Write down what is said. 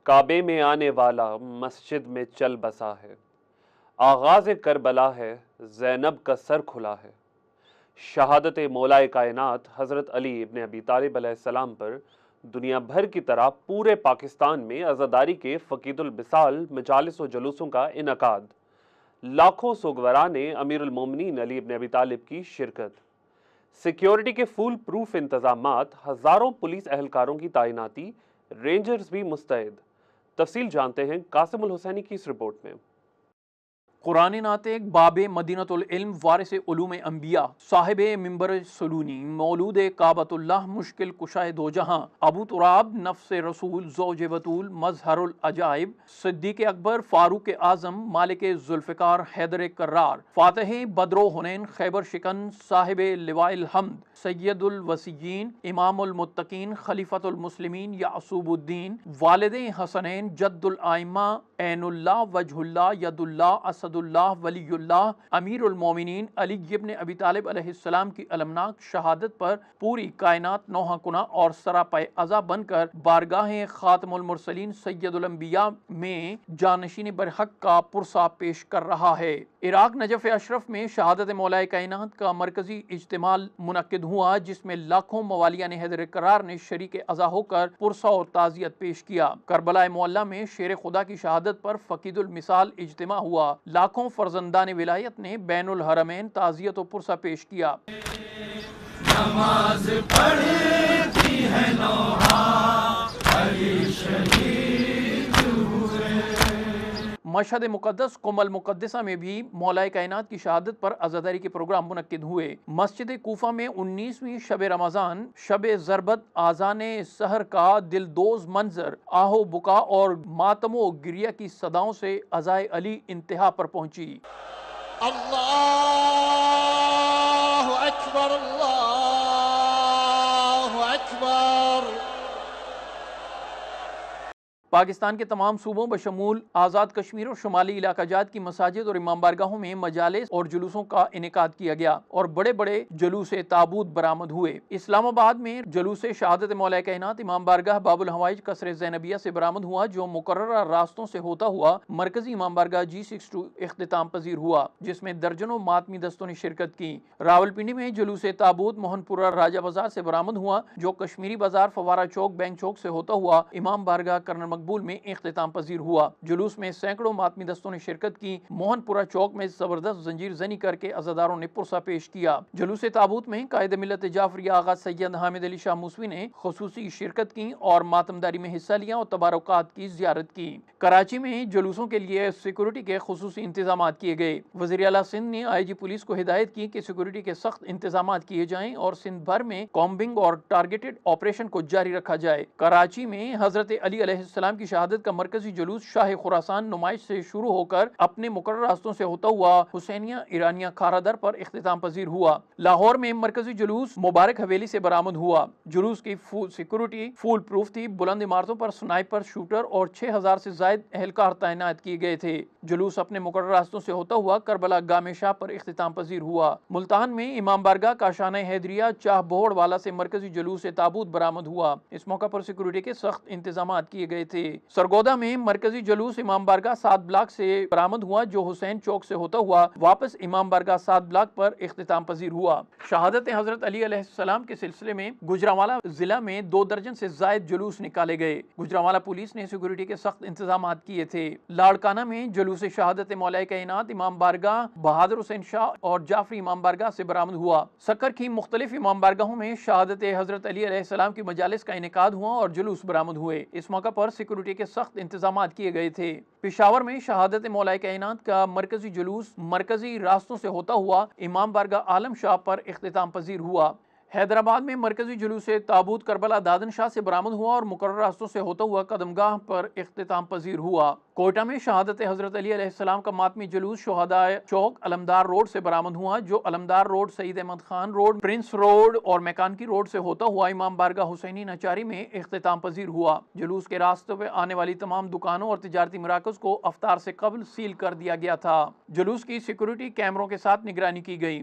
کعبے میں آنے والا مسجد میں چل بسا ہے، آغاز کربلا ہے، زینب کا سر کھلا ہے۔ شہادت مولائے کائنات حضرت علی ابن ابی طالب علیہ السلام پر دنیا بھر کی طرح پورے پاکستان میں عزاداری کے فقید البصال مجالس و جلوسوں کا انعقاد، لاکھوں سوگواران امیر المومنین علی ابن ابی طالب کی شرکت، سیکیورٹی کے فول پروف انتظامات، ہزاروں پولیس اہلکاروں کی تعیناتی، رینجرز بھی مستعد۔ تفصیل جانتے ہیں قاسم الحسینی کی اس رپورٹ میں۔ قرآن ناطق، باب مدینۃ العلم، وارث علوم انبیاء، صاحب منبر سلونی، مولود کعبۃ اللہ، مشکل کشائے دو جہاں، ابو تراب، نفس رسول، زوج بطول، مظہر العجائب، صدیق اکبر، فاروق اعظم، مالک ذوالفقار، حیدر کرار، فاتح بدر و حنین، خیبر شکن، صاحب لواء الحمد، سید الوصیین، امام المتقین، خلیفۃ المسلمین، یعصوب الدین، والد حسنین، جد الائمہ، عین اللہ، وجہ اللہ، ید اللہ، اسد اللہ، ولی اللہ، امیر المومنین علی ابن ابی طالب علیہ السلام کی المناک شہادت پر پوری کائنات نوحہ کنہ اور سراپائے عزا بن کر بارگاہ خاتم المرسلین سید الانبیاء میں جانشین برحق کا پرسہ پیش کر رہا ہے۔ عراق نجف اشرف میں شہادت مولائے کائنات کا مرکزی اجتماع منعقد ہوا، جس میں لاکھوں موالیان حیدر کرار نے شریک عزا ہو کر پرسہ اور تعزیت پیش کیا۔ کربلا معلیٰ میں شیر خدا کی شہادت پر فقید المثال اجتماع ہوا، لاکھوں فرزندان ولایت نے بین الحرمین تعزیت و پرسہ پیش کیا۔ نماز پڑھتی ہے نوحہ، علی شہید ہوئے۔ مشہد مقدس قم المقدسہ میں بھی مولائے کائنات کی شہادت پر عزاداری کے پروگرام منعقد ہوئے۔ مسجد کوفہ میں 19ویں شب رمضان، شب ضربت آذان سحر کا دلدوز منظر، آہ و بکا اور ماتم و گریہ کی صداؤں سے عزائے علی انتہا پر پہنچی۔ اللہ اکبر، اللہ اکبر۔ پاکستان کے تمام صوبوں بشمول آزاد کشمیر اور شمالی علاقہ جات کی مساجد اور امام بارگاہوں میں مجالس اور جلوسوں کا انعقاد کیا گیا اور بڑے بڑے جلوس تابوت برآمد ہوئے۔ اسلام آباد میں جلوس شہادت مولائے کائنات امام بارگاہ باب الحوائج قصر زینبیہ سے برآمد ہوا، جو مقررہ راستوں سے ہوتا ہوا مرکزی امام بارگاہ G62 اختتام پذیر ہوا، جس میں درجنوں ماتمی دستوں نے شرکت کی۔ راولپنڈی میں جلوس تابوت موہن پورہ راجہ بازار سے برآمد ہوا، جو کشمیری بازار، فوارہ چوک، بینک چوک سے ہوتا ہوا امام بارگاہ کرنل مقبول میں اختتام پذیر ہوا۔ جلوس میں سینکڑوں ماتمی دستوں نے شرکت کی۔ موہن پورہ چوک میں زبردست زنجیر زنی کر کے عزاداروں نے پرسہ پیش کیا۔ جلوس تابوت میں قائد ملت جعفریہ آغا سید حامد علی شاہ موسوی نے خصوصی شرکت کی اور ماتمداری میں حصہ لیا اور تبارکات کی زیارت کی۔ کراچی میں جلوسوں کے لیے سیکورٹی کے خصوصی انتظامات کیے گئے۔ وزیر اعلیٰ سندھ نے IG پولیس کو ہدایت کی کہ سیکورٹی کے سخت انتظامات کیے جائیں اور سندھ بھر میں کامبنگ اور ٹارگیٹڈ آپریشن کو جاری رکھا جائے۔ کراچی میں حضرت علی علیہ السلام کی شہادت کا مرکزی جلوس شاہ خراسان نمائش سے شروع ہو کر اپنے مقررہ راستوں سے ہوتا ہوا حسینیہ ایرانیہ کھارا در پر اختتام پذیر ہوا۔ لاہور میں مرکزی جلوس مبارک حویلی سے برآمد ہوا۔ جلوس کی سیکورٹی فول پروف تھی، بلند عمارتوں پر سنائپر شوٹر اور 6000 سے زائد اہلکار تعینات کیے گئے تھے۔ جلوس اپنے مقررہ راستوں سے ہوتا ہوا کربلا گام شاہ پر اختتام پذیر ہوا۔ ملتان میں امام بارگاہ کاشانہ حیدریہ چاہ بہوڑ والا سے مرکزی جلوس تابوت برآمد ہوا۔ اس موقع پر سیکورٹی کے سخت انتظامات کیے گئے تھے۔ سرگودا میں مرکزی جلوس امام بارگاہ 7 بلاک سے برآمد ہوا، جو حسین چوک سے ہوتا ہوا واپس امام بارگاہ 7 بلاک پر اختتام پذیر ہوا۔ شہادت حضرت علی علیہ السلام کے سلسلے میں گوجرانوالہ ضلع میں 2 درجن سے زائد جلوس نکالے گئے۔ گوجرانوالہ پولیس نے سیکورٹی کے سخت انتظامات کیے تھے۔ لاڑکانہ میں جلوس شہادت مولائے کائنات امام بارگاہ بہادر حسین شاہ اور جعفری امام بارگاہ سے برآمد ہوا۔ سکر کی مختلف امام بارگاہوں میں شہادت حضرت علی علیہ السلام کی مجالس کا انعقاد ہوا اور جلوس برآمد ہوئے۔ اس موقع پر سیکورٹی کے سخت انتظامات کیے گئے تھے۔ پشاور میں شہادت مولائے کائنات کا مرکزی جلوس مرکزی راستوں سے ہوتا ہوا امام بارگاہ عالم شاہ پر اختتام پذیر ہوا۔ حیدرآباد میں مرکزی جلوس تابوت کربلا دادن شاہ سے برآمد ہوا اور مقررہ راستوں سے ہوتا ہوا قدمگاہ پر اختتام پذیر ہوا۔ کوئٹہ میں شہادت حضرت علی علیہ السلام کا ماتمی جلوس شہداء چوک علمدار روڈ سے برآمد ہوا، جو Alamdar road, Saeed Ahmed Khan road, prince road اور میکانکی روڈ سے ہوتا ہوا امام بارگاہ حسینی نچاری میں اختتام پذیر ہوا۔ جلوس کے راستے پہ آنے والی تمام دکانوں اور تجارتی مراکز کو افطار سے قبل سیل کر دیا گیا تھا۔ جلوس کی سیکورٹی کیمروں کے ساتھ نگرانی کی گئی۔